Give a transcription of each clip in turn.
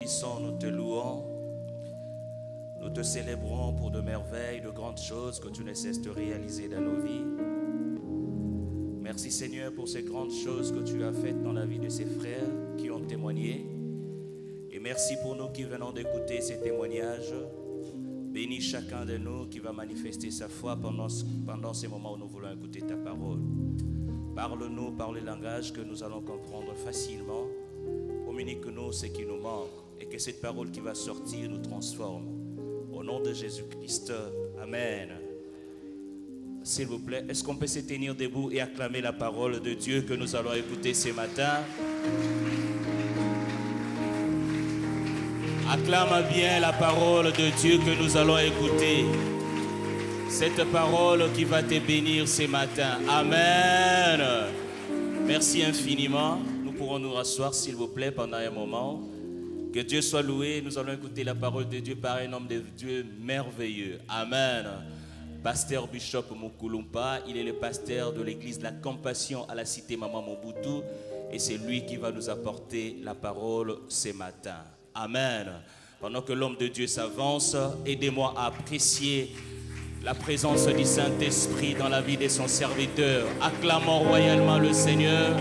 bénissons, nous te louons. Nous te célébrons pour de merveilles, de grandes choses que tu ne cesses de réaliser dans nos vies. Merci Seigneur pour ces grandes choses que tu as faites dans la vie de ces frères qui ont témoigné. Et merci pour nous qui venons d'écouter ces témoignages. Bénis chacun de nous qui va manifester sa foi pendant ces moments où nous voulons écouter ta parole. Parle-nous par le langage que nous allons comprendre facilement. Communique-nous ce qui nous manque et que cette parole qui va sortir nous transforme. Au nom de Jésus-Christ, Amen. S'il vous plaît, est-ce qu'on peut se tenir debout et acclamer la parole de Dieu que nous allons écouter ce matin? Acclame bien la parole de Dieu que nous allons écouter. Cette parole qui va te bénir ce matin. Amen. Merci infiniment. Nous pourrons nous rasseoir, s'il vous plaît, pendant un moment. Que Dieu soit loué. Nous allons écouter la parole de Dieu par un homme de Dieu merveilleux. Amen. Pasteur Bishop Mukulumpa, il est le pasteur de l'église de la Compassion à la cité Maman Mobutu. Et c'est lui qui va nous apporter la parole ce matin. Amen. Pendant que l'homme de Dieu s'avance, aidez-moi à apprécier la présence du Saint-Esprit dans la vie de son serviteur. Acclamons royalement le Seigneur.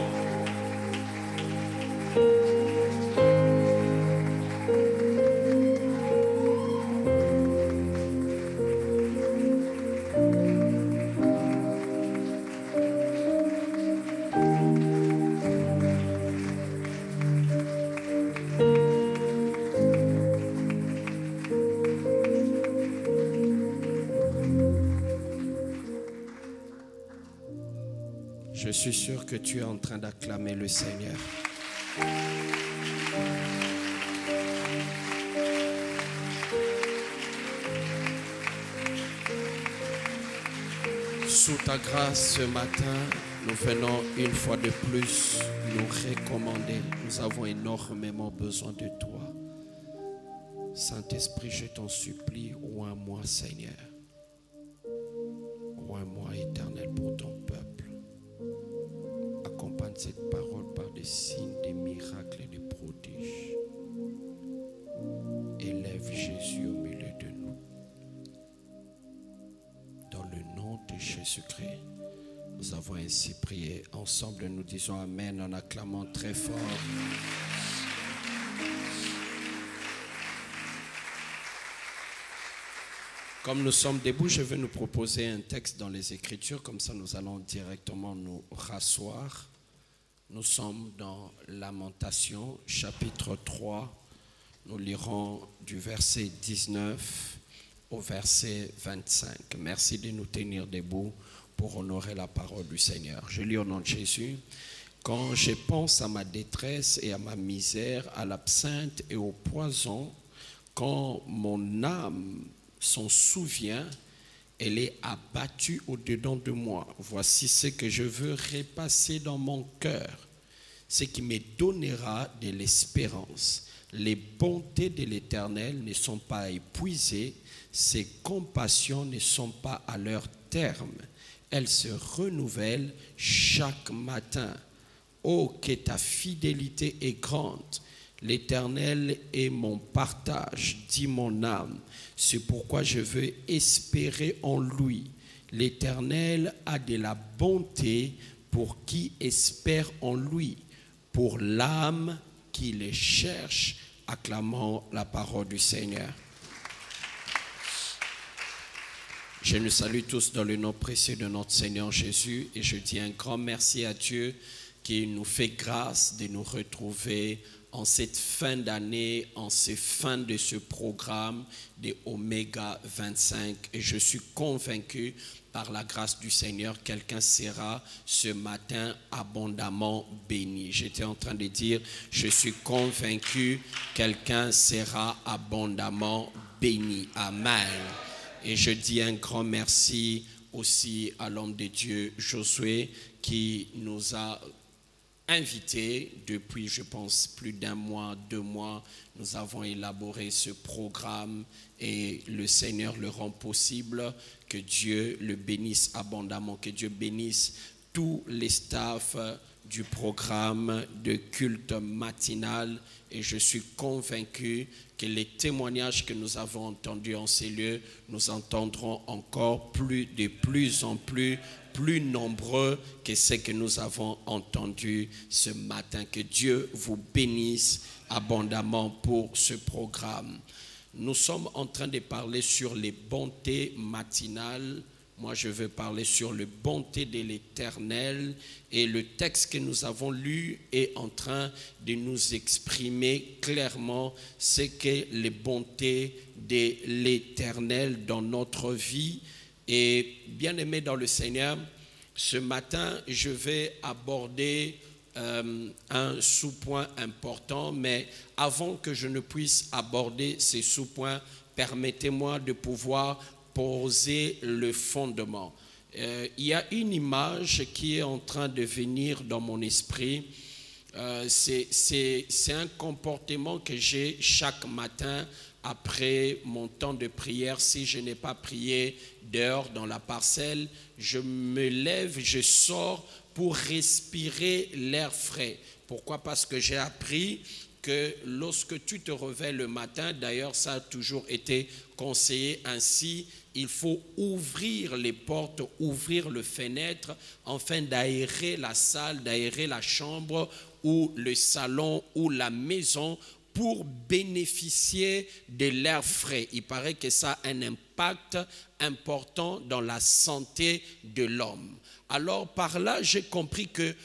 Je suis sûr que tu es en train d'acclamer le Seigneur. Sous ta grâce ce matin, nous venons une fois de plus nous recommander. Nous avons énormément besoin de toi. Saint-Esprit, je t'en supplie, oins-moi Seigneur. Oins-moi Éternel pour ton peuple. Accompagne cette parole par des signes, des miracles et des prodiges. Élève Jésus au milieu de nous. Dans le nom de Jésus-Christ, nous avons ainsi prié. Ensemble, nous disons Amen en acclamant très fort. Comme nous sommes debout, je vais nous proposer un texte dans les Écritures, comme ça nous allons directement nous rasseoir. Nous sommes dans Lamentation, chapitre 3. Nous lirons du verset 19 au verset 25. Merci de nous tenir debout pour honorer la parole du Seigneur. Je lis au nom de Jésus. Quand je pense à ma détresse et à ma misère, à l'absinthe et au poison, quand mon âme s'en souvient, elle est abattue au-dedans de moi. Voici ce que je veux repasser dans mon cœur, ce qui me donnera de l'espérance. Les bontés de l'Éternel ne sont pas épuisées, ses compassions ne sont pas à leur terme. Elles se renouvellent chaque matin. Oh, que ta fidélité est grande. L'Éternel est mon partage, dit mon âme. C'est pourquoi je veux espérer en lui. L'Éternel a de la bonté pour qui espère en lui, pour l'âme qui les cherche. Acclamons la parole du Seigneur. Je nous salue tous dans le nom précieux de notre Seigneur Jésus et je dis un grand merci à Dieu qui nous fait grâce de nous retrouver en cette fin d'année, en ces fins de ce programme de Oméga 25. Et je suis convaincu, par la grâce du Seigneur, quelqu'un sera ce matin abondamment béni. J'étais en train de dire, je suis convaincu, quelqu'un sera abondamment béni. Amen. Et je dis un grand merci aussi à l'homme de Dieu, Josué, qui nous a invités depuis, je pense, plus d'un mois, 2 mois. Nous avons élaboré ce programme et le Seigneur le rend possible. Que Dieu le bénisse abondamment, que Dieu bénisse tous les staffs du programme de culte matinal et je suis convaincu que les témoignages que nous avons entendus en ces lieux, nous entendrons encore de plus en plus nombreux que ce que nous avons entendu ce matin. Que Dieu vous bénisse abondamment pour ce programme. Nous sommes en train de parler sur les bontés matinales. Moi, je veux parler sur les bontés de l'Éternel et le texte que nous avons lu est en train de nous exprimer clairement ce qu'est les bontés de l'Éternel dans notre vie. Et bien aimé dans le Seigneur, ce matin, je vais aborder un sous-point important, mais avant que je ne puisse aborder ces sous-points, permettez-moi de pouvoir poser le fondement. Il y a une image qui est en train de venir dans mon esprit. C'est un comportement que j'ai chaque matin après mon temps de prière. Si je n'ai pas prié dehors dans la parcelle, je me lève, je sors pour respirer l'air frais. Pourquoi? Parce que j'ai appris que lorsque tu te réveilles le matin, d'ailleurs ça a toujours été conseillé ainsi, il faut ouvrir les portes, ouvrir les fenêtres, afin d'aérer la salle, d'aérer la chambre ou le salon ou la maison pour bénéficier de l'air frais. Il paraît que ça a un impact important dans la santé de l'homme. Alors par là, j'ai compris que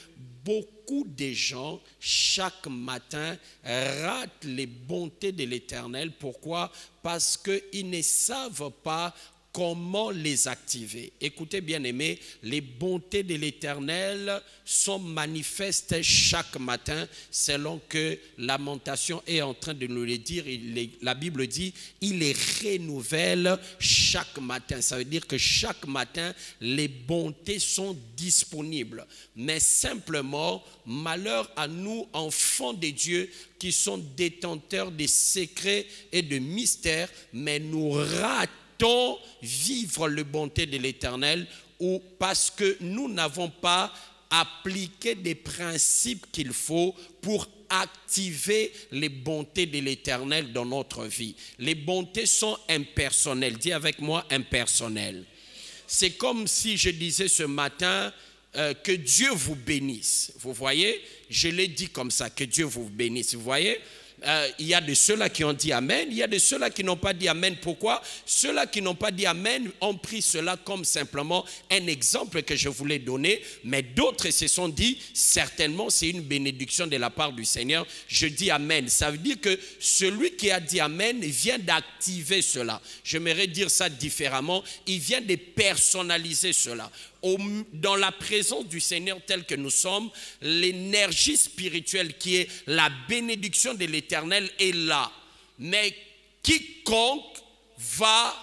beaucoup de gens, chaque matin, ratent les bontés de l'Éternel. Pourquoi? Parce qu'ils ne savent pas comment les activer. Écoutez bien aimés, les bontés de l'Éternel sont manifestes chaque matin selon que Lamentation est en train de nous le dire. La Bible dit, il les renouvelle chaque matin. Ça veut dire que chaque matin, les bontés sont disponibles. Mais simplement, malheur à nous, enfants de Dieu, qui sont détenteurs des secrets et de mystères, mais nous ratons vivre les bontés de l'Éternel ou parce que nous n'avons pas appliqué des principes qu'il faut pour activer les bontés de l'Éternel dans notre vie. Les bontés sont impersonnelles. Dis avec moi, impersonnelles. C'est comme si je disais ce matin que Dieu vous bénisse. Vous voyez, je l'ai dit comme ça, que Dieu vous bénisse. Vous voyez, il y a de ceux-là qui ont dit Amen, il y a de ceux-là qui n'ont pas dit Amen. Pourquoi? Ceux-là qui n'ont pas dit Amen ont pris cela comme simplement un exemple que je voulais donner, mais d'autres se sont dit, certainement c'est une bénédiction de la part du Seigneur, je dis Amen. Ça veut dire que celui qui a dit Amen vient d'activer cela. J'aimerais dire ça différemment, il vient de personnaliser cela. Dans la présence du Seigneur tel que nous sommes, l'énergie spirituelle qui est la bénédiction de l'Éternel est là. Mais quiconque va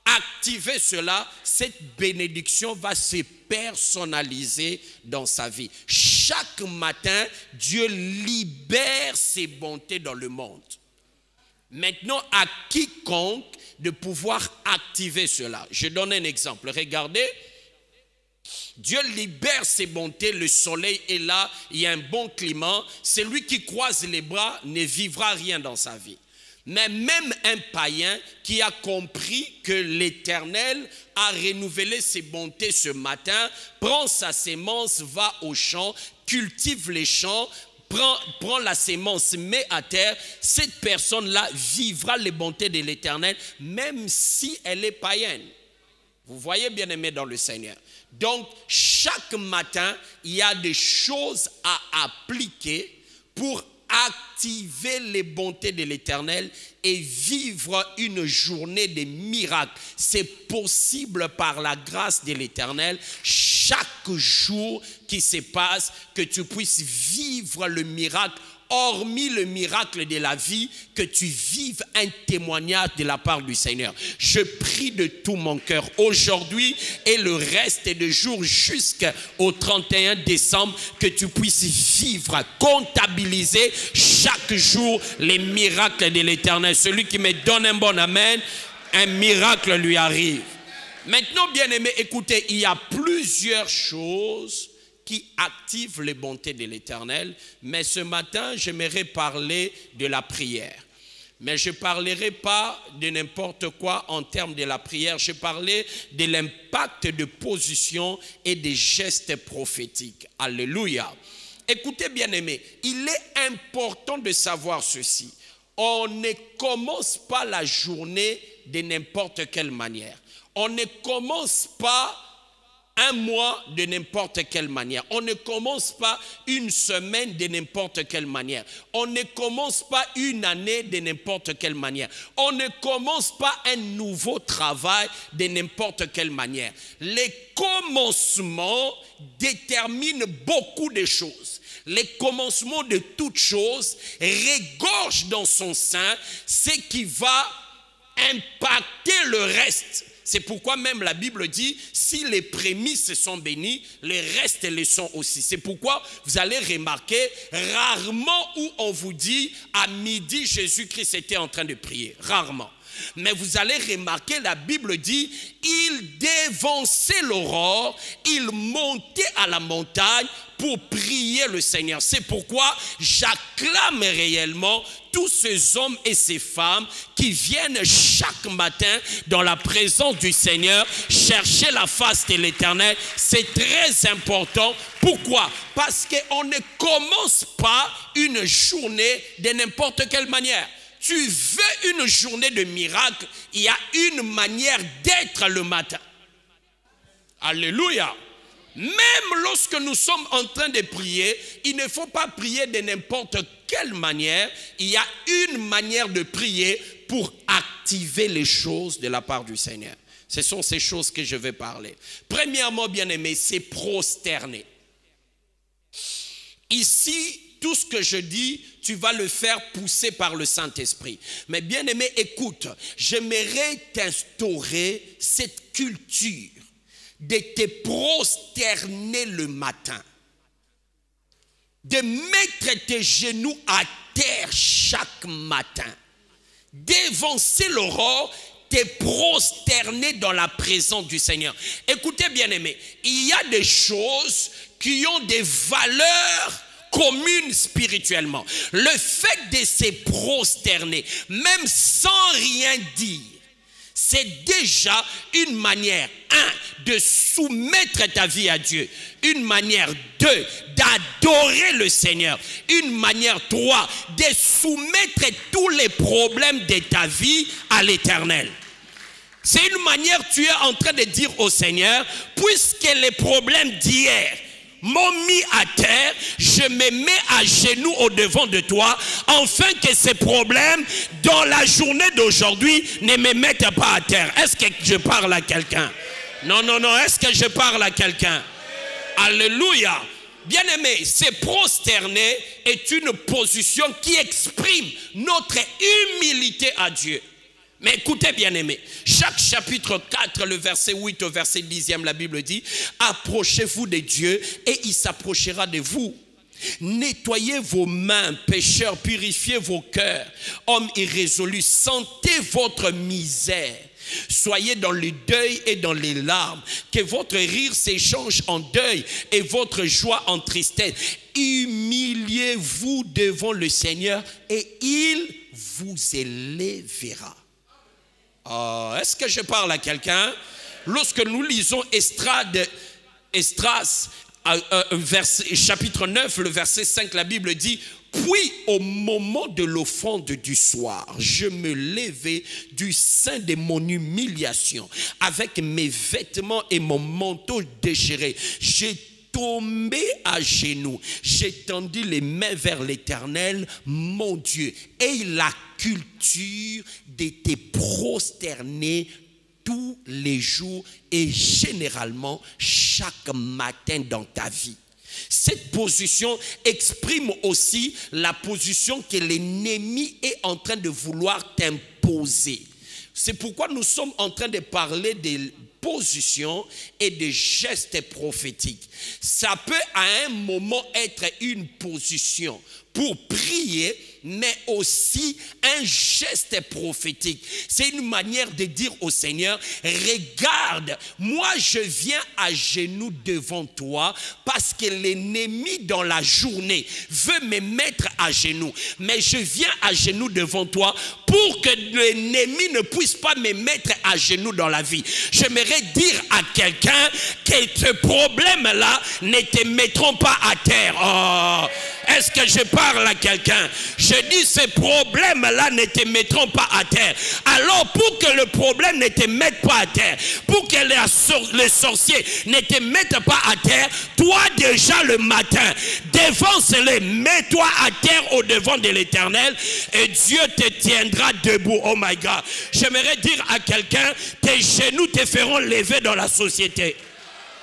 activer cela, cette bénédiction va se personnaliser dans sa vie. Chaque matin, Dieu libère ses bontés dans le monde. Maintenant, à quiconque de pouvoir activer cela. Je donne un exemple. Regardez. Dieu libère ses bontés, le soleil est là, il y a un bon climat. Celui qui croise les bras ne vivra rien dans sa vie. Mais même un païen qui a compris que l'Éternel a renouvelé ses bontés ce matin, prend sa sémence, va au champ, cultive les champs, prend la sémence, met à terre, cette personne-là vivra les bontés de l'Éternel, même si elle est païenne. Vous voyez, bien aimé dans le Seigneur. Donc, chaque matin, il y a des choses à appliquer pour activer les bontés de l'Éternel et vivre une journée de miracles. C'est possible par la grâce de l'Éternel. Chaque jour qui se passe, que tu puisses vivre le miracle. Hormis le miracle de la vie, que tu vives un témoignage de la part du Seigneur. Je prie de tout mon cœur aujourd'hui et le reste des jours jusqu'au 31 décembre que tu puisses vivre, comptabiliser chaque jour les miracles de l'Éternel. Celui qui me donne un bon amen, un miracle lui arrive. Maintenant, bien aimé, écoutez, il y a plusieurs choses qui activent les bontés de l'Éternel. Mais ce matin, j'aimerais parler de la prière. Mais je ne parlerai pas de n'importe quoi en termes de la prière. Je parlais de l'impact de position et des gestes prophétiques. Alléluia. Écoutez bien aimés, il est important de savoir ceci. On ne commence pas la journée de n'importe quelle manière. On ne commence pas un mois de n'importe quelle manière. On ne commence pas une semaine de n'importe quelle manière. On ne commence pas une année de n'importe quelle manière. On ne commence pas un nouveau travail de n'importe quelle manière. Les commencements déterminent beaucoup de choses. Les commencements de toutes choses regorgent dans son sein ce qui va impacter le reste. C'est pourquoi même la Bible dit, si les prémices sont bénies, les restes les sont aussi. C'est pourquoi vous allez remarquer, rarement où on vous dit, à midi, Jésus-Christ était en train de prier. Rarement. Mais vous allez remarquer, la Bible dit, il dévançait l'aurore, il montait à la montagne pour prier le Seigneur. C'est pourquoi j'acclame réellement tous ces hommes et ces femmes qui viennent chaque matin dans la présence du Seigneur chercher la face de l'Éternel. C'est très important. Pourquoi? Parce qu'on ne commence pas une journée de n'importe quelle manière. Tu veux une journée de miracle, il y a une manière d'être le matin. Alléluia. Même lorsque nous sommes en train de prier, il ne faut pas prier de n'importe quelle manière. Il y a une manière de prier pour activer les choses de la part du Seigneur. Ce sont ces choses que je vais parler. Premièrement, bien aimé, c'est prosterner. Ici, tout ce que je dis, tu vas le faire pousser par le Saint-Esprit. Mais bien aimé, écoute, j'aimerais t'instaurer cette culture de te prosterner le matin, de mettre tes genoux à terre chaque matin, d'évancer l'aurore, te prosterner dans la présence du Seigneur. Écoutez bien aimé, il y a des choses qui ont des valeurs communes spirituellement. Le fait de se prosterner, même sans rien dire, c'est déjà une manière, 1, de soumettre ta vie à Dieu. Une manière, 2, d'adorer le Seigneur. Une manière, 3, de soumettre tous les problèmes de ta vie à l'Éternel. C'est une manière, tu es en train de dire au Seigneur, puisque les problèmes d'hier m'ont mis à terre, je me mets à genoux au devant de toi, afin que ces problèmes, dans la journée d'aujourd'hui, ne me mettent pas à terre. Est-ce que je parle à quelqu'un? Non, non, non, est-ce que je parle à quelqu'un? Alléluia. Bien-aimé, se prosterner est une position qui exprime notre humilité à Dieu. Mais écoutez bien aimé, chaque chapitre 4, le verset 8 au verset 10e, la Bible dit, approchez-vous de Dieu et il s'approchera de vous. Nettoyez vos mains, pécheurs, purifiez vos cœurs, hommes irrésolus, sentez votre misère. Soyez dans le deuil et dans les larmes, que votre rire s'échange en deuil et votre joie en tristesse. Humiliez-vous devant le Seigneur et il vous élèvera. Oh, est-ce que je parle à quelqu'un? Lorsque nous lisons Esdras, chapitre 9, le verset 5, la Bible dit, puis au moment de l'offrande du soir, je me levai du sein de mon humiliation, avec mes vêtements et mon manteau déchiré. J'ai tombé à genoux, j'étendis les mains vers l'Éternel, mon Dieu, et la culture de te prosterner tous les jours et généralement chaque matin dans ta vie. Cette position exprime aussi la position que l'ennemi est en train de vouloir t'imposer. C'est pourquoi nous sommes en train de parler des positions et des gestes prophétiques. Ça peut à un moment être une position pour prier, mais aussi un geste prophétique. C'est une manière de dire au Seigneur, regarde, moi je viens à genoux devant toi parce que l'ennemi dans la journée veut me mettre à genoux. Mais je viens à genoux devant toi pour que l'ennemi ne puisse pas me mettre à genoux dans la vie. J'aimerais dire à quelqu'un que ce problème-là ne te mettront pas à terre. Oh, est-ce que je parle à quelqu'un? Je dis ces problèmes-là ne te mettront pas à terre. Alors pour que le problème ne te mette pas à terre, pour que les sorciers ne te mettent pas à terre, toi déjà le matin, dévance-les, mets-toi à terre au devant de l'Éternel et Dieu te tiendra debout. Oh my God. J'aimerais dire à quelqu'un, tes genoux te feront lever dans la société.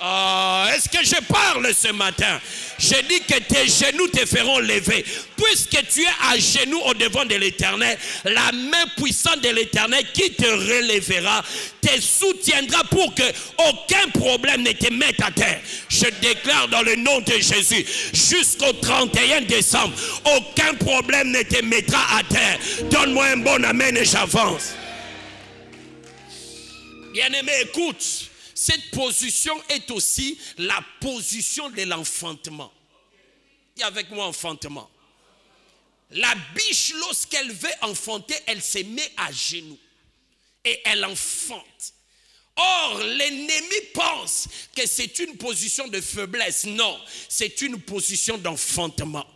Est-ce que je parle ce matin? Je dis que tes genoux te feront lever. Puisque tu es à genoux au devant de l'Éternel, la main puissante de l'Éternel qui te relèvera, te soutiendra pour que aucun problème ne te mette à terre. Je déclare dans le nom de Jésus, jusqu'au 31 décembre, aucun problème ne te mettra à terre. Donne-moi un bon amen et j'avance. Bien-aimé, écoute. Cette position est aussi la position de l'enfantement. Dis avec moi, enfantement. La biche, lorsqu'elle veut enfanter, elle se met à genoux et elle enfante. Or, l'ennemi pense que c'est une position de faiblesse. Non, c'est une position d'enfantement.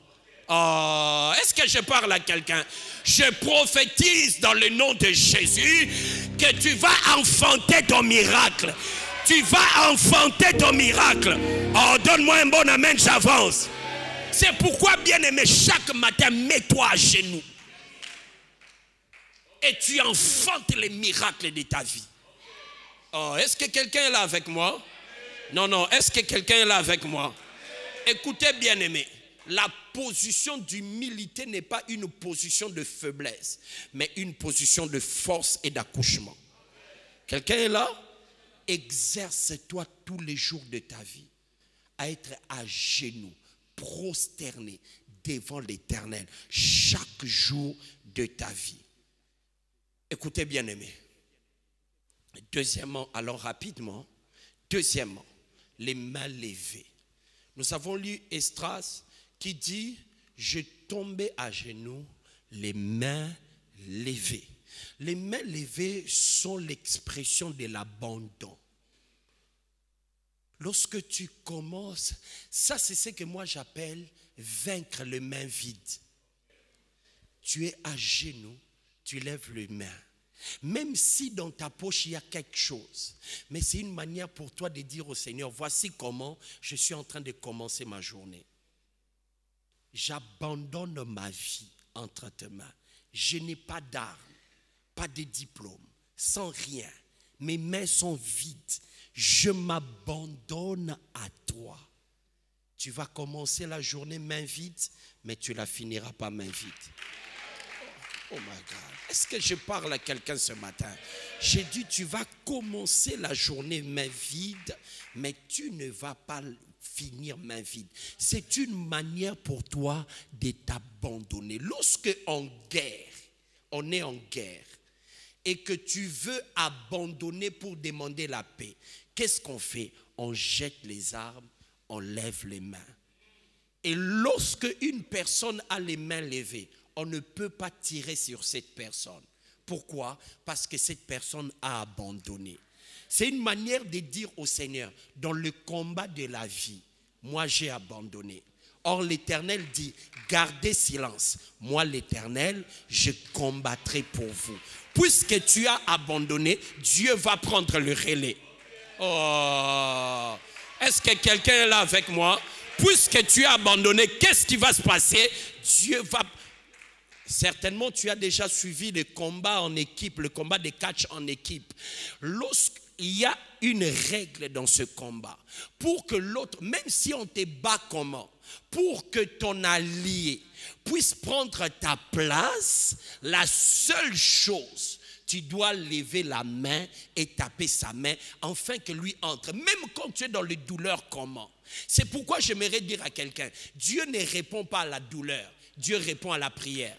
Est-ce que je parle à quelqu'un? Je prophétise dans le nom de Jésus que tu vas enfanter ton miracle. Tu vas enfanter ton miracle. Donne-moi un bon amen, j'avance. C'est pourquoi, bien-aimé, chaque matin, mets-toi à genoux. Et tu enfantes les miracles de ta vie. Est-ce que quelqu'un est là avec moi? Non, est-ce que quelqu'un est là avec moi? Écoutez, bien-aimé, la position d'humilité n'est pas une position de faiblesse, mais une position de force et d'accouchement. Quelqu'un est là? Exerce-toi tous les jours de ta vie à être à genoux, prosterné devant l'Éternel chaque jour de ta vie. Écoutez, bien-aimés. Deuxièmement, allons rapidement. Deuxièmement, les mains levées. Nous avons lu Esdras qui dit, je tombais à genoux, les mains levées. Les mains levées sont l'expression de l'abandon. Lorsque tu commences, ça c'est ce que moi j'appelle vaincre les mains vides. Tu es à genoux, tu lèves les mains. Même si dans ta poche il y a quelque chose, mais c'est une manière pour toi de dire au Seigneur, voici comment je suis en train de commencer ma journée. J'abandonne ma vie entre tes mains. Je n'ai pas d'armes, pas de diplôme, sans rien. Mes mains sont vides. Je m'abandonne à toi. Tu vas commencer la journée main vide, mais tu la finiras pas main vide. Oh my God. Est-ce que je parle à quelqu'un ce matin? J'ai dit, tu vas commencer la journée main vide, mais tu ne vas pas finir main vide. C'est une manière pour toi de t'abandonner. Lorsque on est en guerre, et que tu veux abandonner pour demander la paix, qu'est-ce qu'on fait? On jette les armes, on lève les mains. Et lorsque une personne a les mains levées, on ne peut pas tirer sur cette personne. Pourquoi? Parce que cette personne a abandonné. C'est une manière de dire au Seigneur, dans le combat de la vie, moi j'ai abandonné. Or l'Éternel dit, gardez silence. Moi l'Éternel, je combattrai pour vous. Puisque tu as abandonné, Dieu va prendre le relais. Est-ce que quelqu'un est là avec moi? Puisque tu as abandonné, qu'est-ce qui va se passer? Dieu va... Certainement, tu as déjà suivi le combat en équipe, le combat de catch en équipe. Lorsqu'il y a une règle dans ce combat, pour que l'autre, même si on te bat comment, pour que ton allié puisse prendre ta place, la seule chose, tu dois lever la main et taper sa main afin que lui entre. Même quand tu es dans les douleurs, comment? C'est pourquoi j'aimerais dire à quelqu'un, Dieu ne répond pas à la douleur, Dieu répond à la prière.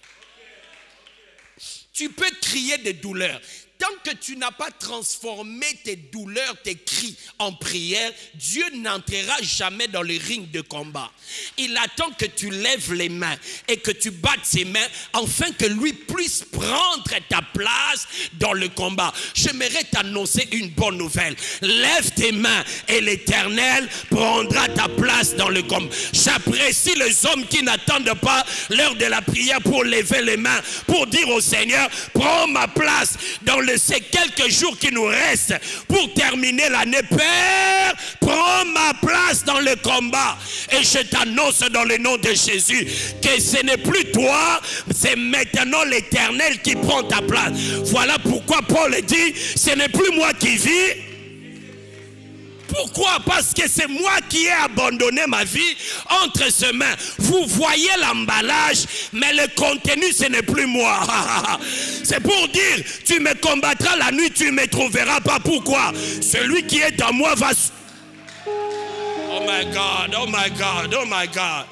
Tu peux crier des douleurs. Tant que tu n'as pas transformé tes douleurs, tes cris en prière, Dieu n'entrera jamais dans le ring de combat. Il attend que tu lèves les mains et que tu battes ses mains afin que lui puisse prendre ta place dans le combat. J'aimerais t'annoncer une bonne nouvelle. Lève tes mains et l'Éternel prendra ta place dans le combat. J'apprécie les hommes qui n'attendent pas l'heure de la prière pour lever les mains, pour dire au Seigneur, prends ma place dans ces quelques jours qui nous restent pour terminer l'année. Père, prends ma place dans le combat. Et je t'annonce dans le nom de Jésus que ce n'est plus toi, c'est maintenant l'Éternel qui prend ta place. Voilà pourquoi Paul dit, ce n'est plus moi qui vis. Pourquoi? Parce que c'est moi qui ai abandonné ma vie entre ses mains. Vous voyez l'emballage, mais le contenu, ce n'est plus moi. C'est pour dire, tu me combattras la nuit, tu ne me trouveras pas. Pourquoi? Celui qui est en moi va... Oh my God, oh my God, oh my God.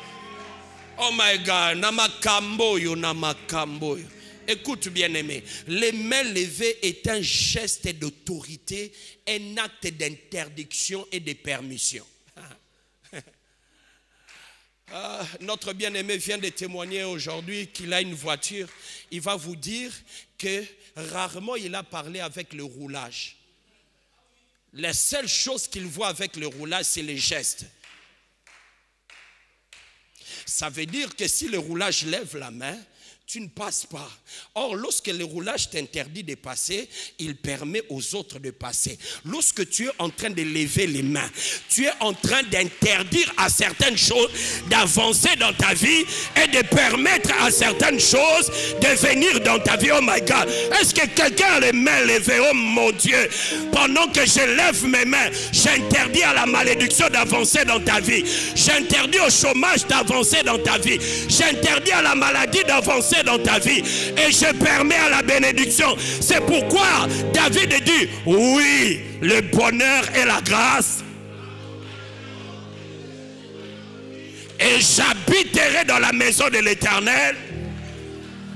Oh my God, namakamboyo, namakamboyo. Écoute bien aimé, les mains levées est un geste d'autorité, un acte d'interdiction et de permission. Notre bien-aimé vient de témoigner aujourd'hui qu'il a une voiture. Il va vous dire que rarement il a parlé avec le roulage. La seule chose qu'il voit avec le roulage, c'est les gestes. Ça veut dire que si le roulage lève la main, tu ne passes pas. Or, lorsque le roulage t'interdit de passer, il permet aux autres de passer. Lorsque tu es en train de lever les mains, tu es en train d'interdire à certaines choses d'avancer dans ta vie et de permettre à certaines choses de venir dans ta vie. Oh my God, est-ce que quelqu'un a les mains levées? Oh mon Dieu, pendant que je lève mes mains, j'interdis à la malédiction d'avancer dans ta vie. J'interdis au chômage d'avancer dans ta vie. J'interdis à la maladie d'avancer dans ta vie et je permets à la bénédiction. C'est pourquoi David dit, oui, le bonheur et la grâce, et j'habiterai dans la maison de l'Éternel.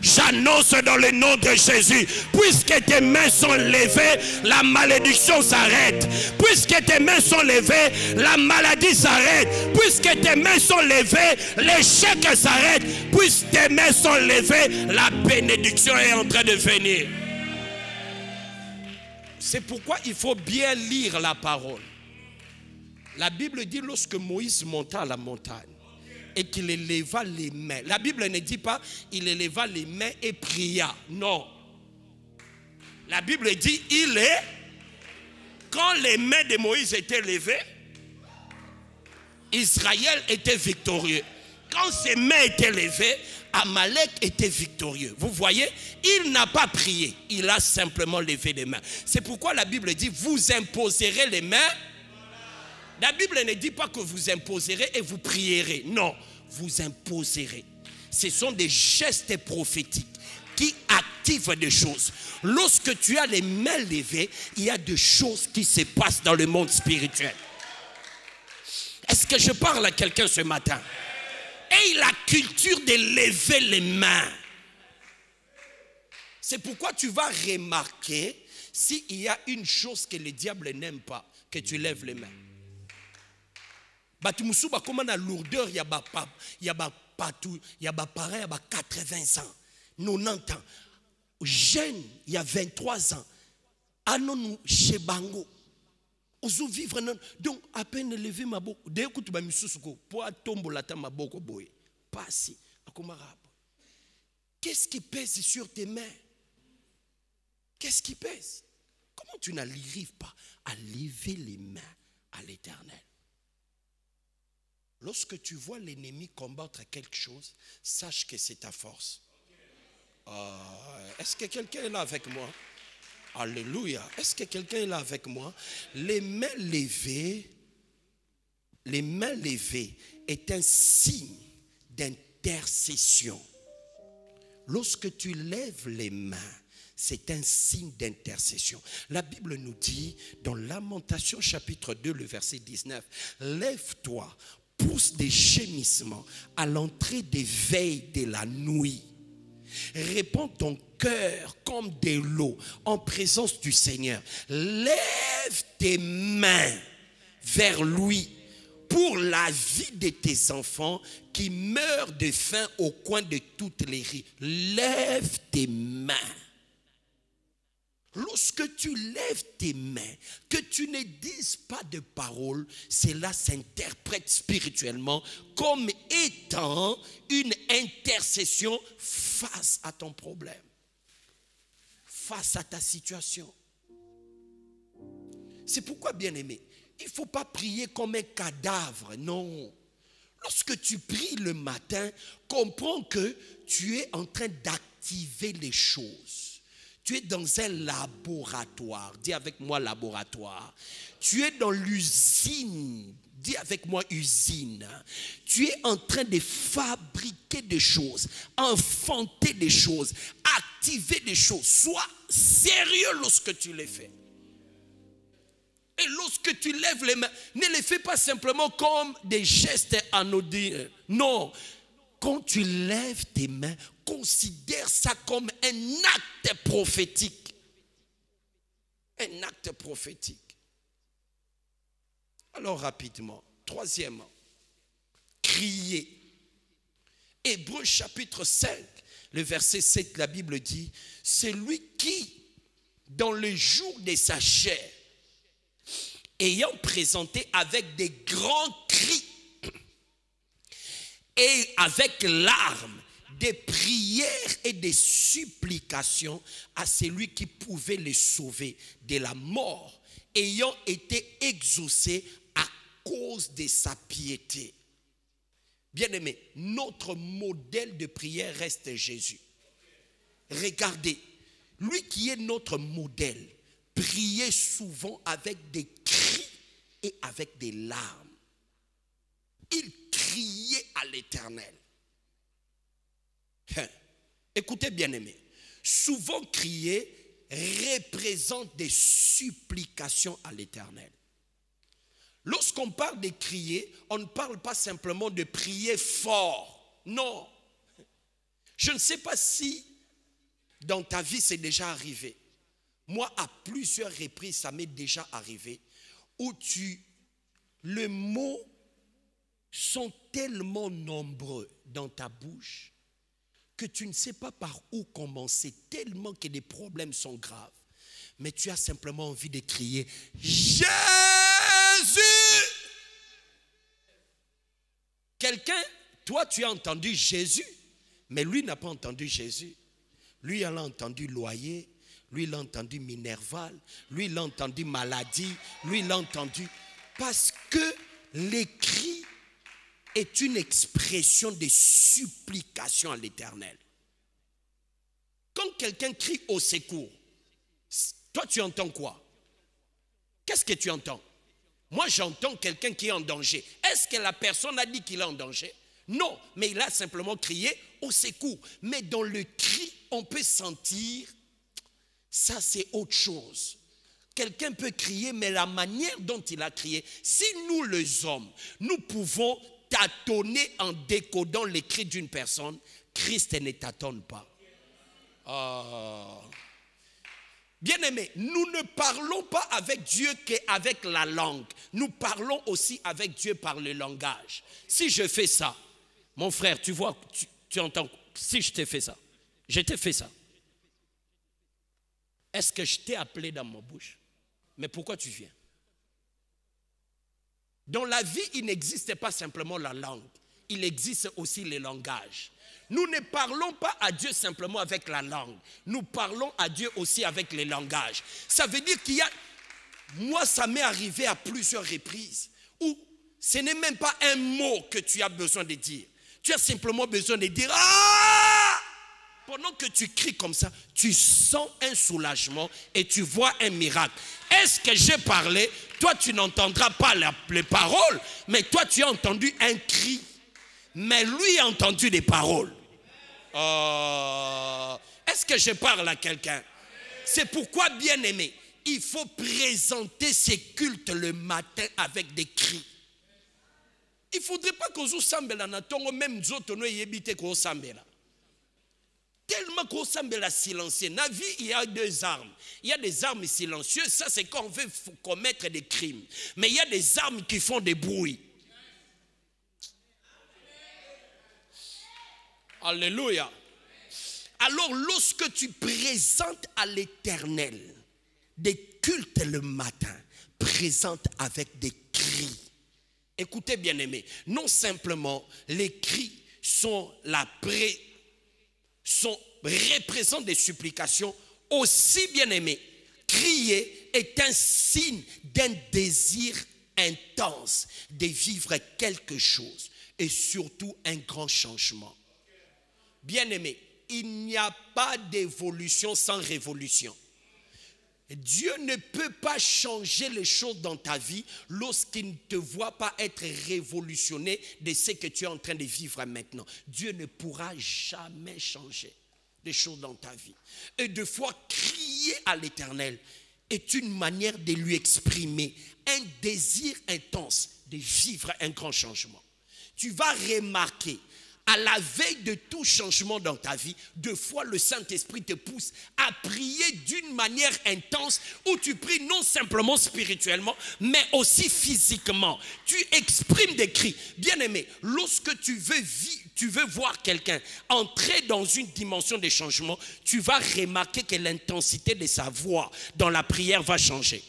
J'annonce dans le nom de Jésus, puisque tes mains sont levées, la malédiction s'arrête. Puisque tes mains sont levées, la maladie s'arrête. Puisque tes mains sont levées, l'échec s'arrête. Puisque tes mains sont levées, la bénédiction est en train de venir. C'est pourquoi il faut bien lire la parole. La Bible dit, lorsque Moïse monta à la montagne et qu'il éleva les mains. La Bible ne dit pas il éleva les mains et pria. Non. La Bible dit quand les mains de Moïse étaient levées, Israël était victorieux. Quand ses mains étaient levées, Amalek était victorieux. Vous voyez, il n'a pas prié, il a simplement levé les mains. C'est pourquoi la Bible dit, vous imposerez les mains. La Bible ne dit pas que vous imposerez et vous prierez. Non, vous imposerez. Ce sont des gestes prophétiques qui activent des choses. Lorsque tu as les mains levées, il y a des choses qui se passent dans le monde spirituel. Est-ce que je parle à quelqu'un ce matin? Et la culture de lever les mains. C'est pourquoi tu vas remarquer s'il y a une chose que le diable n'aime pas, que tu lèves les mains. Batumusuba comme na lourdeur ya ba patou ya ba pareil ya ba 80 ans 90 ans jeune il y a 23 ans anonou chez bango ozo vivre non donc à peine lever maboko de kutu ba misusuko po atombola ta maboko boy pasi akomara. Qu'est-ce qui pèse sur tes mains? Qu'est-ce qui pèse? Comment tu n'arrives pas à lever les mains à l'Éternel? Lorsque tu vois l'ennemi combattre quelque chose, sache que c'est ta force. Est-ce que quelqu'un est là avec moi? Alléluia. Est-ce que quelqu'un est là avec moi? Les mains levées est un signe d'intercession. Lorsque tu lèves les mains, c'est un signe d'intercession. La Bible nous dit dans Lamentation chapitre 2, le verset 19, lève-toi, pousse des gémissements à l'entrée des veilles de la nuit. Répands ton cœur comme de l'eau en présence du Seigneur. Lève tes mains vers lui pour la vie de tes enfants qui meurent de faim au coin de toutes les rues. Lève tes mains. Lorsque tu lèves tes mains, que tu ne dises pas de paroles, cela s'interprète spirituellement comme étant une intercession face à ton problème, face à ta situation. C'est pourquoi, bien-aimé, il ne faut pas prier comme un cadavre, non. Lorsque tu pries le matin, comprends que tu es en train d'activer les choses. Tu es dans un laboratoire. Dis avec moi laboratoire. Tu es dans l'usine. Dis avec moi usine. Tu es en train de fabriquer des choses, enfanter des choses, activer des choses. Sois sérieux lorsque tu les fais. Et lorsque tu lèves les mains, ne les fais pas simplement comme des gestes anodins. Non. Quand tu lèves tes mains, considère ça comme un acte prophétique. Un acte prophétique. Alors rapidement, troisièmement, crier. Hébreux chapitre 5, le verset 7, la Bible dit, celui qui, dans le jour de sa chair, ayant présenté avec des grands cris et avec larmes, des prières et des supplications à celui qui pouvait les sauver de la mort, ayant été exaucé à cause de sa piété. Bien-aimé, notre modèle de prière reste Jésus. Regardez, lui qui est notre modèle, priait souvent avec des cris et avec des larmes. Il criait à l'Éternel. Écoutez bien aimé, souvent crier représente des supplications à l'Éternel. Lorsqu'on parle de crier, on ne parle pas simplement de prier fort. Non. Je ne sais pas si dans ta vie c'est déjà arrivé. Moi, à plusieurs reprises, ça m'est déjà arrivé où les mots sont tellement nombreux dans ta bouche que tu ne sais pas par où commencer, tellement que les problèmes sont graves. Mais tu as simplement envie de crier « Jésus !» Quelqu'un, toi tu as entendu Jésus, mais lui n'a pas entendu Jésus. Lui, il a entendu loyer, lui, il a entendu Minerval, lui, il a entendu maladie, lui, il a entendu... Parce que les cris est une expression de supplication à l'Éternel. Quand quelqu'un crie au secours, toi tu entends quoi? Qu'est-ce que tu entends? Moi j'entends quelqu'un qui est en danger. Est-ce que la personne a dit qu'il est en danger? Non, mais il a simplement crié au secours. Mais dans le cri, on peut sentir, ça c'est autre chose. Quelqu'un peut crier, mais la manière dont il a crié, si nous les hommes, nous pouvons tâtonner en décodant les cris d'une personne, Christ ne tâtonne pas. Bien-aimés, nous ne parlons pas avec Dieu qu'avec la langue. Nous parlons aussi avec Dieu par le langage. Si je fais ça, mon frère, tu vois, tu entends, si je t'ai fait ça, je t'ai fait ça. Est-ce que je t'ai appelé dans ma bouche? Mais pourquoi tu viens? Dans la vie, il n'existe pas simplement la langue. Il existe aussi le langage. Nous ne parlons pas à Dieu simplement avec la langue. Nous parlons à Dieu aussi avec le langage. Ça veut dire qu'il y a... Moi, ça m'est arrivé à plusieurs reprises où ce n'est même pas un mot que tu as besoin de dire. Tu as simplement besoin de dire « Ah !» Pendant que tu cries comme ça, tu sens un soulagement et tu vois un miracle. Est-ce que j'ai parlé? Toi, tu n'entendras pas les paroles, mais toi, tu as entendu un cri. Mais lui a entendu des paroles. Est-ce que je parle à quelqu'un? C'est pourquoi, bien aimé, il faut présenter ces cultes le matin avec des cris. Il ne faudrait pas qu'on s'ambela na tongo même zotono yebite ko s'ambela. tellement qu'on semble silencieux. Dans la vie, il y a deux armes. Il y a des armes silencieuses, ça c'est quand on veut commettre des crimes. Mais il y a des armes qui font des bruits. Alléluia. Alors lorsque tu présentes à l'Éternel des cultes le matin, présente avec des cris. Écoutez bien aimés, non simplement les cris représentent des supplications, aussi bien aimés, crier est un signe d'un désir intense de vivre quelque chose et surtout un grand changement. Bien aimé, il n'y a pas d'évolution sans révolution. Dieu ne peut pas changer les choses dans ta vie lorsqu'il ne te voit pas être révolutionné de ce que tu es en train de vivre maintenant. Dieu ne pourra jamais changer les choses dans ta vie. Et de fois, crier à l'Éternel est une manière de lui exprimer un désir intense de vivre un grand changement. Tu vas remarquer, à la veille de tout changement dans ta vie, deux fois le Saint-Esprit te pousse à prier d'une manière intense où tu pries non simplement spirituellement, mais aussi physiquement. Tu exprimes des cris. Bien-aimé, lorsque tu veux voir quelqu'un entrer dans une dimension de changement, tu vas remarquer que l'intensité de sa voix dans la prière va changer.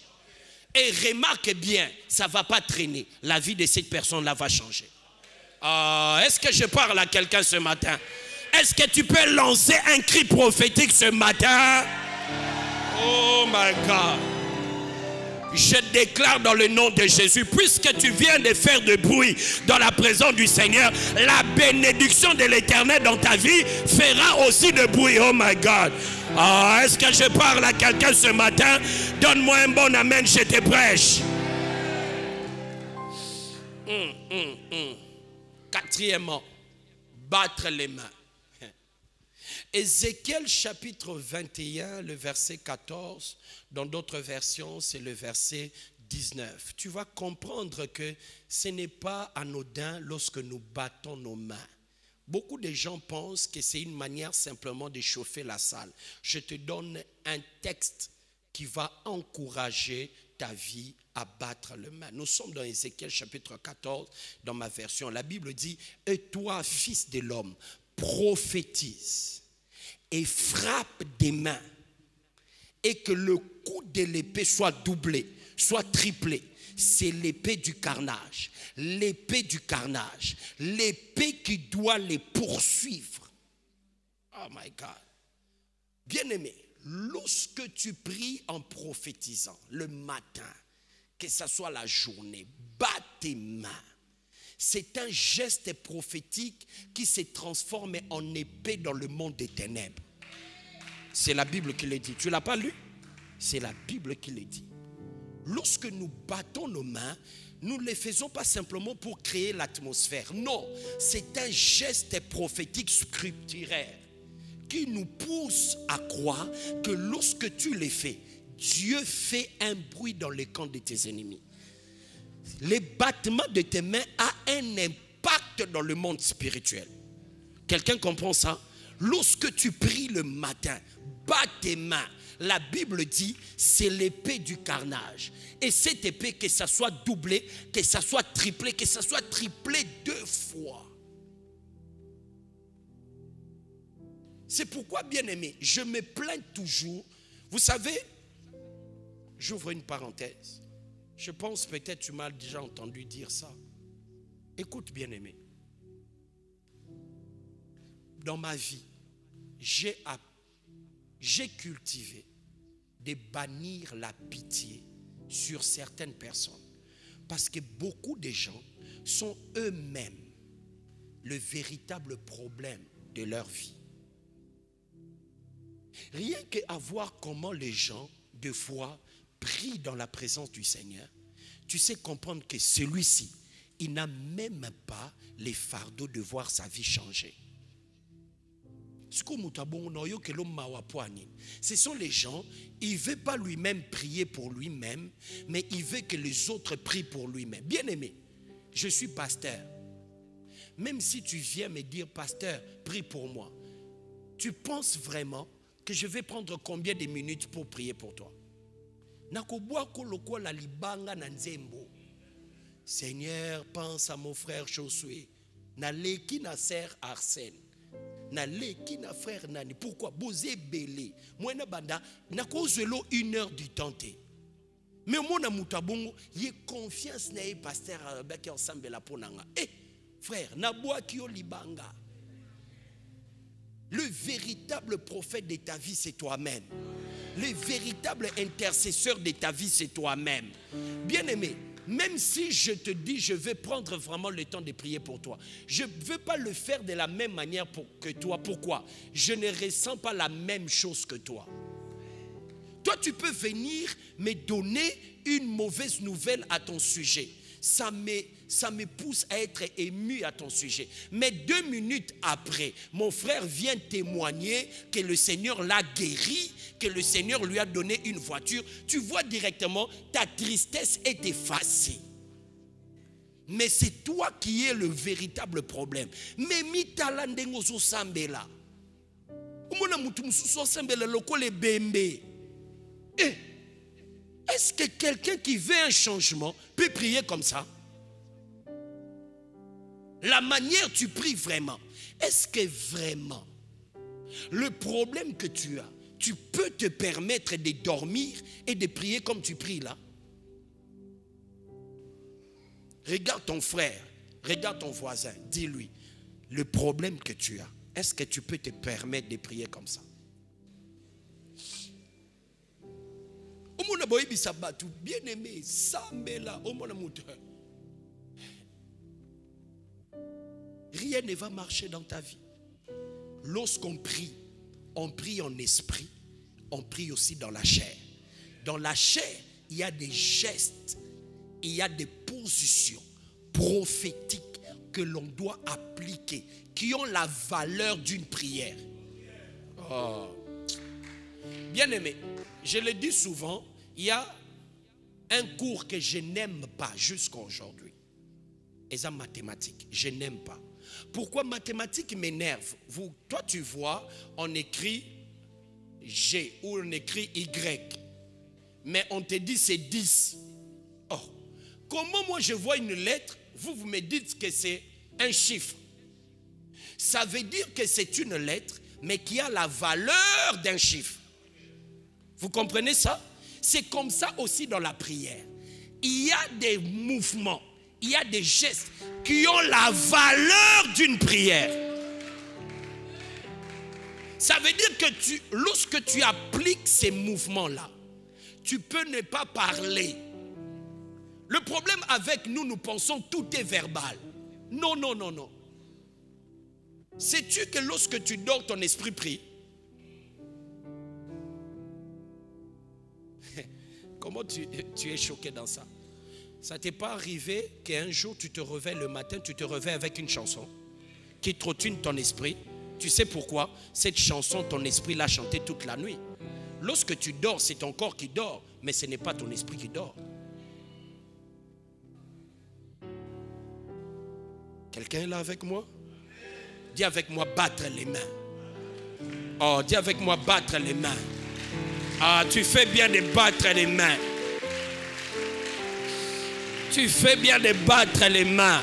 Et remarque bien, ça ne va pas traîner. La vie de cette personne-là va changer. Est-ce que je parle à quelqu'un ce matin? Est-ce que tu peux lancer un cri prophétique ce matin? Oh my God. Je déclare dans le nom de Jésus, puisque tu viens de faire de bruit dans la présence du Seigneur, la bénédiction de l'Éternel dans ta vie fera aussi de bruit. Oh my God. Est-ce que je parle à quelqu'un ce matin? Donne-moi un bon amen, je te prêche. Quatrièmement, battre les mains. Ézéchiel chapitre 21, le verset 14, dans d'autres versions, c'est le verset 19. Tu vas comprendre que ce n'est pas anodin lorsque nous battons nos mains. Beaucoup de gens pensent que c'est une manière simplement de chauffer la salle. Je te donne un texte qui va encourager ta vie à battre les mains. Nous sommes dans Ézéchiel chapitre 14, dans ma version. La Bible dit, « Et toi, fils de l'homme, prophétise et frappe des mains, et que le coup de l'épée soit doublé, soit triplé. » C'est l'épée du carnage. L'épée du carnage. L'épée qui doit les poursuivre. Oh my God. Bien-aimé, lorsque tu pries en prophétisant le matin, que ce soit la journée, bats tes mains. C'est un geste prophétique qui se transforme en épée dans le monde des ténèbres. C'est la Bible qui le dit. Tu ne l'as pas lu? C'est la Bible qui le dit. Lorsque nous battons nos mains, nous ne les faisons pas simplement pour créer l'atmosphère. Non, c'est un geste prophétique scripturaire qui nous pousse à croire que lorsque tu les fais, Dieu fait un bruit dans le camp de tes ennemis. Les battements de tes mains ont un impact dans le monde spirituel. Quelqu'un comprend ça? Lorsque tu pries le matin, bats tes mains. La Bible dit, c'est l'épée du carnage. Et cette épée, que ça soit doublé, que ça soit triplé, que ça soit triplé 2 fois. C'est pourquoi, bien aimé, je me plains toujours. Vous savez, j'ouvre une parenthèse. Je pense peut-être tu m'as déjà entendu dire ça. Écoute, bien aimé. Dans ma vie, j'ai cultivé de bannir la pitié sur certaines personnes. Parce que beaucoup de gens sont eux-mêmes le véritable problème de leur vie. Rien qu'à voir comment les gens, de fois, prient dans la présence du Seigneur, tu sais comprendre que celui-ci, il n'a même pas les fardeaux de voir sa vie changer. Ce sont les gens, il ne veut pas lui-même prier pour lui-même, mais il veut que les autres prient pour lui-même. Bien aimé, je suis pasteur. Même si tu viens me dire, pasteur, prie pour moi, tu penses vraiment que je vais prendre combien de minutes pour prier pour toi? Seigneur, pense à mon frère Josué. Naleki na sœur Arsène. Naleki na frère Nani. Pourquoi? Bosé belé. Moi na banda na kozelo 1 heure du temps. Mais moi na mutabongo, y confiance na pasteur Baki ensemble la ponanga. Eh frère, na boa ki libanga. Le véritable prophète de ta vie, c'est toi-même. Le véritable intercesseur de ta vie, c'est toi-même. Bien-aimé, même si je te dis, je vais prendre vraiment le temps de prier pour toi, je ne veux pas le faire de la même manière que toi. Pourquoi? Je ne ressens pas la même chose que toi. Toi, tu peux venir me donner une mauvaise nouvelle à ton sujet. Ça me pousse à être ému à ton sujet. Mais 2 minutes après, mon frère vient témoigner que le Seigneur l'a guéri, que le Seigneur lui a donné une voiture. Tu vois directement, ta tristesse est effacée. Mais c'est toi qui es le véritable problème. Mais mitalandengo so sambela. Umona mutu mususo sambela lokole bembe. Est-ce que quelqu'un qui veut un changement peut prier comme ça? La manière tu pries vraiment. Est-ce que vraiment le problème que tu as, tu peux te permettre de dormir et de prier comme tu pries là? Regarde ton frère, regarde ton voisin, dis-lui, le problème que tu as, est-ce que tu peux te permettre de prier comme ça? Bien-aimé, rien ne va marcher dans ta vie. Lorsqu'on prie, on prie en esprit, on prie aussi dans la chair. Dans la chair, il y a des gestes, il y a des positions prophétiques que l'on doit appliquer, qui ont la valeur d'une prière. Oh. Bien-aimé, je le dis souvent, il y a un cours que je n'aime pas jusqu'à aujourd'hui. Et ça, mathématiques, je n'aime pas. Pourquoi mathématiques m'énerve? Toi, tu vois, on écrit G ou on écrit Y. Mais on te dit c'est 10. Oh, comment moi je vois une lettre, vous me dites que c'est un chiffre. Ça veut dire que c'est une lettre, mais qui a la valeur d'un chiffre. Vous comprenez ça? C'est comme ça aussi dans la prière. Il y a des mouvements, il y a des gestes qui ont la valeur d'une prière. Ça veut dire que lorsque tu appliques ces mouvements-là, tu peux ne pas parler. Le problème avec nous, nous pensons tout est verbal. Non, non, non, non. Sais-tu que lorsque tu dors, ton esprit prie? Comment tu es choqué dans ça? Ça t'est pas arrivé qu'un jour tu te réveilles le matin, tu te réveilles avec une chanson qui trottine ton esprit? Tu sais pourquoi? Cette chanson, ton esprit l'a chantée toute la nuit. Lorsque tu dors, c'est ton corps qui dort, mais ce n'est pas ton esprit qui dort. Quelqu'un est là avec moi? Dis avec moi, battre les mains. Oh, dis avec moi, battre les mains. Ah, tu fais bien de battre les mains. Tu fais bien de battre les mains.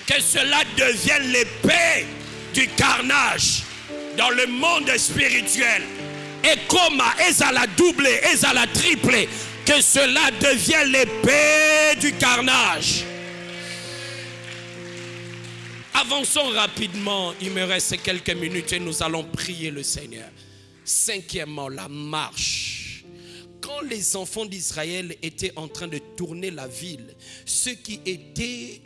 Que cela devienne l'épée du carnage dans le monde spirituel. Et comme à la double, et à la triple, que cela devienne l'épée du carnage. Avançons rapidement, il me reste quelques minutes et nous allons prier le Seigneur. Cinquièmement, la marche. Quand les enfants d'Israël étaient en train de tourner la ville, ceux qui étaient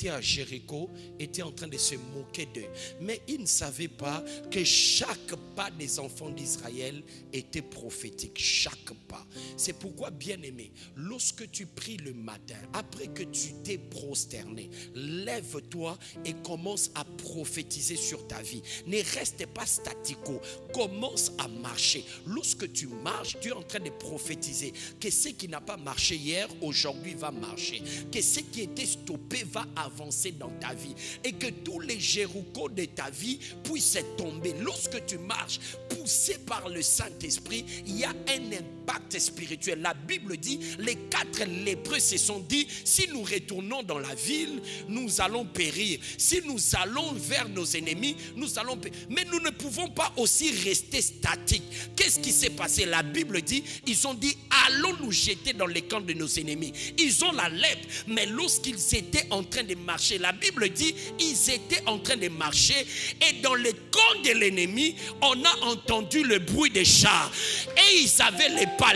à Jéricho étaient en train de se moquer d'eux. Mais ils ne savaient pas que chaque pas des enfants d'Israël était prophétique. Chaque pas. C'est pourquoi, bien-aimé, lorsque tu pries le matin, après que tu t'es prosterné, lève-toi et commence à prophétiser sur ta vie. Ne reste pas statico. Commence à marcher. Lorsque tu marches, tu es en train de prophétiser que ce qui n'a pas marché hier, aujourd'hui va marcher. Que ce qui était stoppé va avancer dans ta vie. Et que tous les Jérichos de ta vie puissent tomber. Lorsque tu marches, poussé par le Saint-Esprit, il y a un impact spirituel. La Bible dit, les 4 lépreux se sont dit, si nous retournons dans la ville, nous allons périr. Si nous allons vers nos ennemis, nous allons périr. Mais nous ne pouvons pas aussi rester statiques. Qu'est-ce qui s'est passé? La Bible dit, ils ont dit, allons nous jeter dans les camps de nos ennemis. Ils ont la lèpre, mais lorsqu'ils étaient en train de marcher, la Bible dit, ils étaient en train de marcher et dans les camps de l'ennemi, on a entendu le bruit des chars. Et ils avaient les pas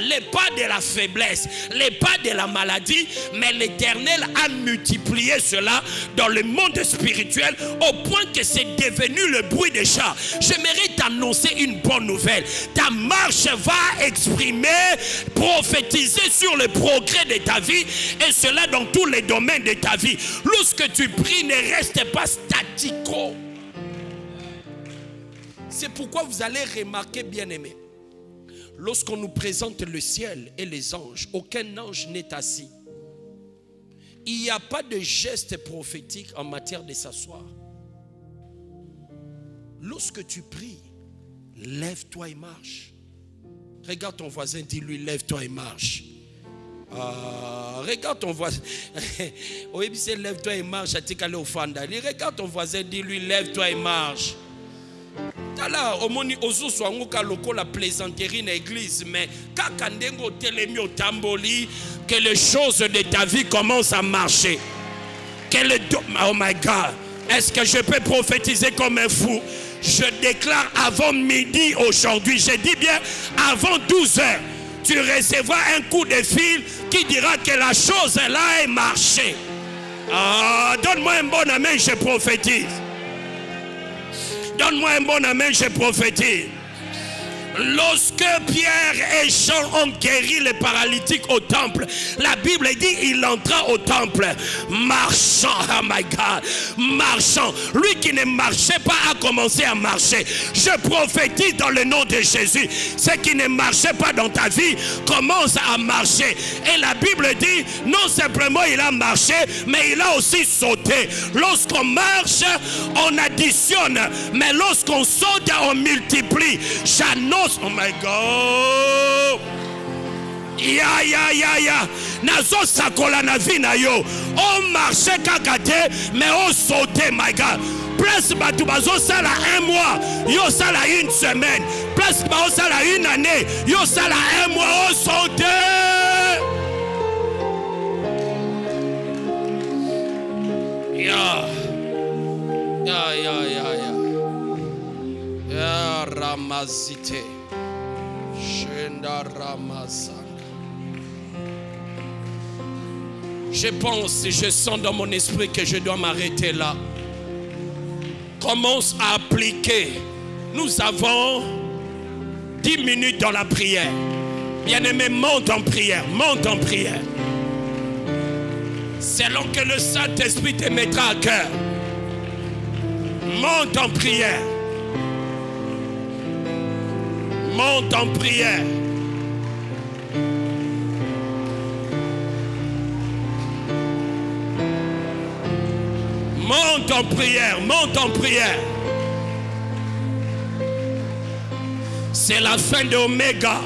de la faiblesse, les pas de la maladie, mais l'Éternel a multiplié cela dans le monde spirituel au point que c'est devenu le bruit des chars. J'aimerais t'annoncer une bonne nouvelle. Ta marche va exprimer, prophétiser sur le progrès de ta vie et cela dans tous les domaines de ta vie. Lorsque tu pries, ne reste pas statico. C'est pourquoi vous allez remarquer, bien-aimés, lorsqu'on nous présente le ciel et les anges, aucun ange n'est assis. Il n'y a pas de geste prophétique en matière de s'asseoir. Lorsque tu pries, lève-toi et marche. Regarde ton voisin, dis-lui, lève-toi et marche. Regarde ton voisin. Oui, c'est lève-toi et marche. Regarde ton voisin, dis-lui, lève-toi et marche. Tala omoni ozusu anguka lokola plaisanterie na église, mais kaka ndengo telemi otamboli, que les choses de ta vie commencent à marcher. Oh my God, est-ce que je peux prophétiser comme un fou? Je déclare avant midi aujourd'hui, je dis bien avant 12 heures, tu recevras un coup de fil qui dira que la chose là est marché. Donne-moi un bon amen, je prophétise. Donne-moi un bon amen, je prophétise. Lorsque Pierre et Jean ont guéri les paralytiques au temple, la Bible dit il entra au temple marchant. Oh my God, marchant. Lui qui ne marchait pas a commencé à marcher. Je prophétise dans le nom de Jésus. Ce qui ne marchait pas dans ta vie commence à marcher. Et la Bible dit non simplement il a marché, mais il a aussi sauté. Lorsqu'on marche, on additionne, mais lorsqu'on saute, on multiplie. J'annonce. Oh my God. Ya. Nazo sakola na vie na yo. On marche kakate, mais on saute, my God. Plus batu bazo sala un mois, yo sala une semaine. Plus bazo sala une année, yo sala un mois, on saute. Ya. Ya Ramazite. Shenda Ramazanga. Je pense et je sens dans mon esprit que je dois m'arrêter là. Commence à appliquer. Nous avons 10 minutes dans la prière. Bien-aimé, monte en prière. Monte en prière. Selon que le Saint-Esprit te mettra à cœur. Monte en prière. Monte en prière. Monte en prière, monte en prière. C'est la fin de Oméga.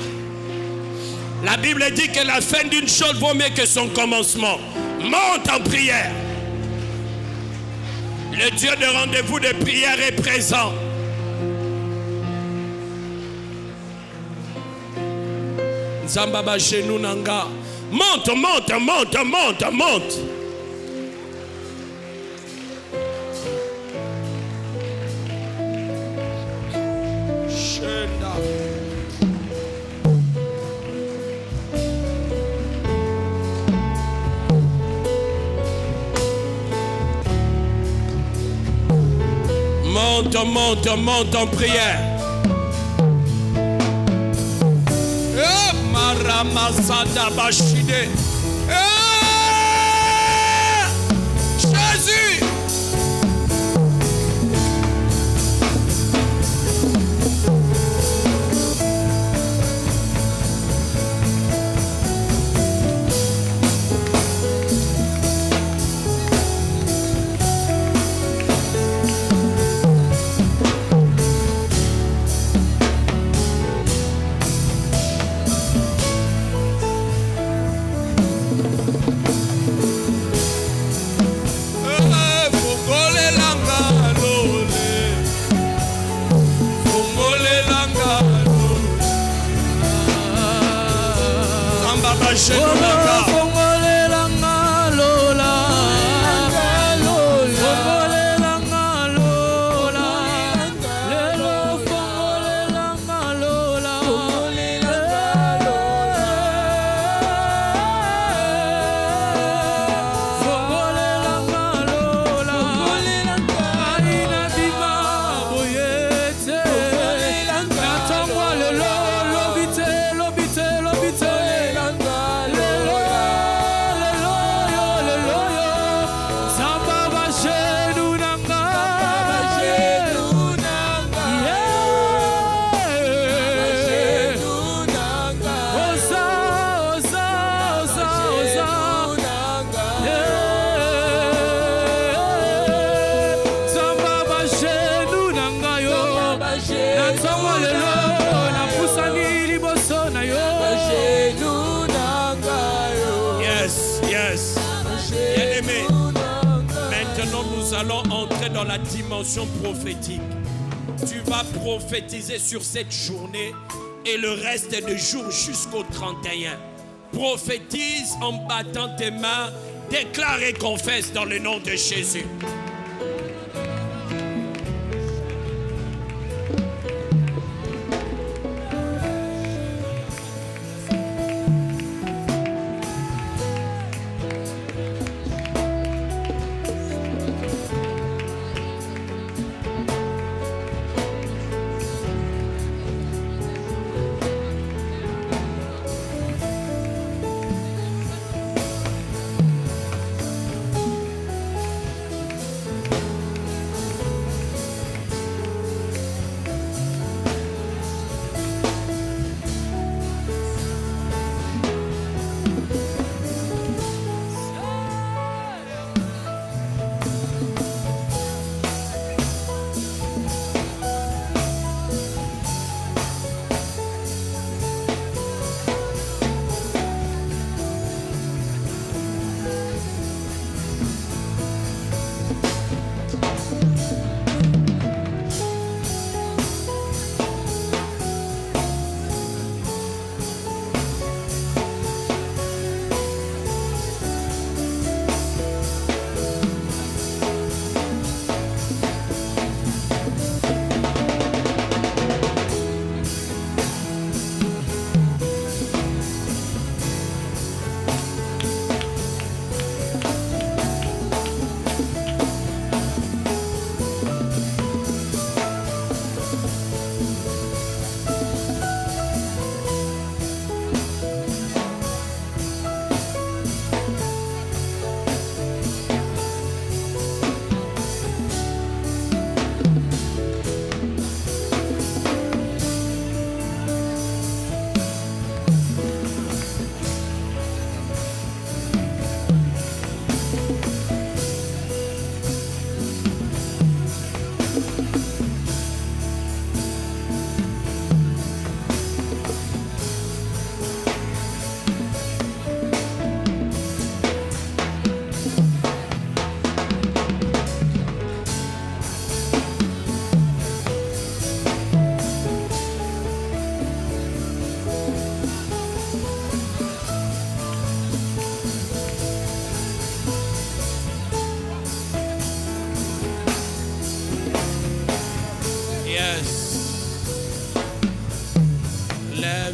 La Bible dit que la fin d'une chose vaut mieux que son commencement. Monte en prière. Le Dieu de rendez-vous de prière est présent. Zambaba genou nanga. Monte, monte, monte, monte, monte. Shenda. Monte, monte, monte en prière. Maramazada Bashide. Jésus. Dans la dimension prophétique, tu vas prophétiser sur cette journée et le reste des jours jusqu'au 31. Prophétise en battant tes mains, déclare et confesse dans le nom de Jésus.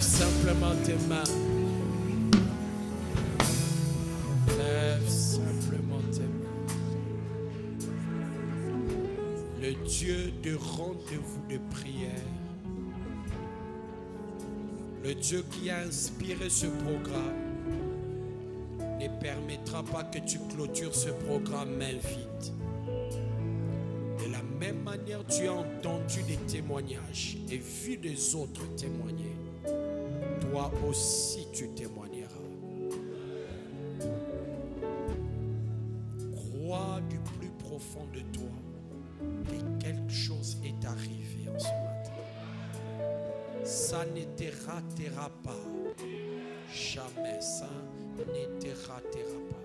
simplement tes mains. Lève simplement tes mains. Le Dieu de rendez-vous de prière, le Dieu qui a inspiré ce programme, ne permettra pas que tu clôtures ce programme main vide. De la même manière, tu as entendu des témoignages et vu des autres témoigner. Toi aussi, tu témoigneras. Crois du plus profond de toi que quelque chose est arrivé en ce matin. Ça ne te ratera pas. Jamais ça ne te ratera pas.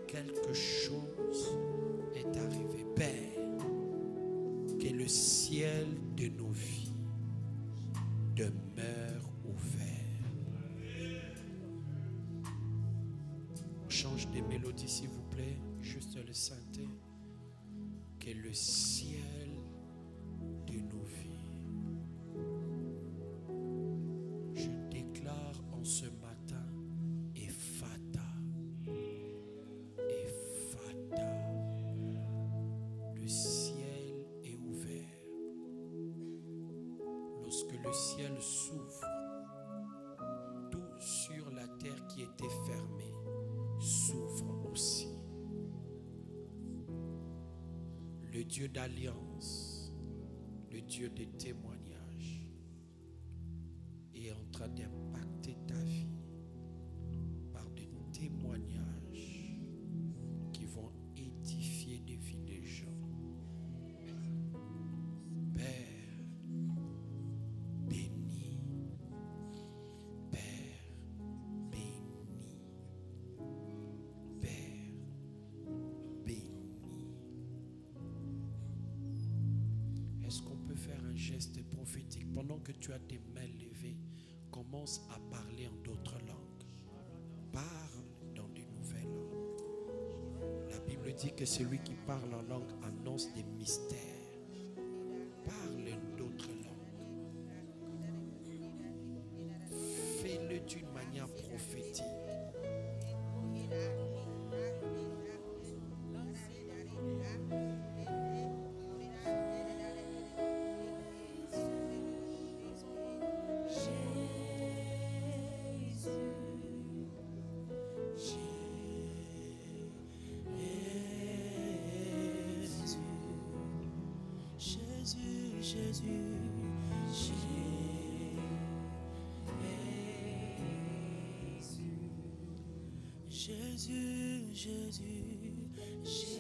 Quelque chose est arrivé. Père, que le ciel de nos vies demeure ouvert. des mélodies, s'il vous plaît, juste le synthé. Que le ciel de nos vies, je déclare en ce matin, Ephata, Ephata, le ciel est ouvert. Lorsque le ciel s'ouvre, tout sur la terre qui était fermée s'ouvre aussi. Le Dieu d'alliance, le Dieu de témoignage est en train d'impacter ta vie par des témoignages qui vont édifier des vies des gens. Père, bénis. Père, bénis. Père, bénis. Est-ce qu'on peut faire un geste prophétique? Pendant que tu as tes mains levées, commence à parler en d'autres langues. Parle dans de nouvelles langues. La Bible dit que celui qui parle en langue annonce des mystères. Parle en d'autres langues. Fais-le d'une manière prophétique. Jésus,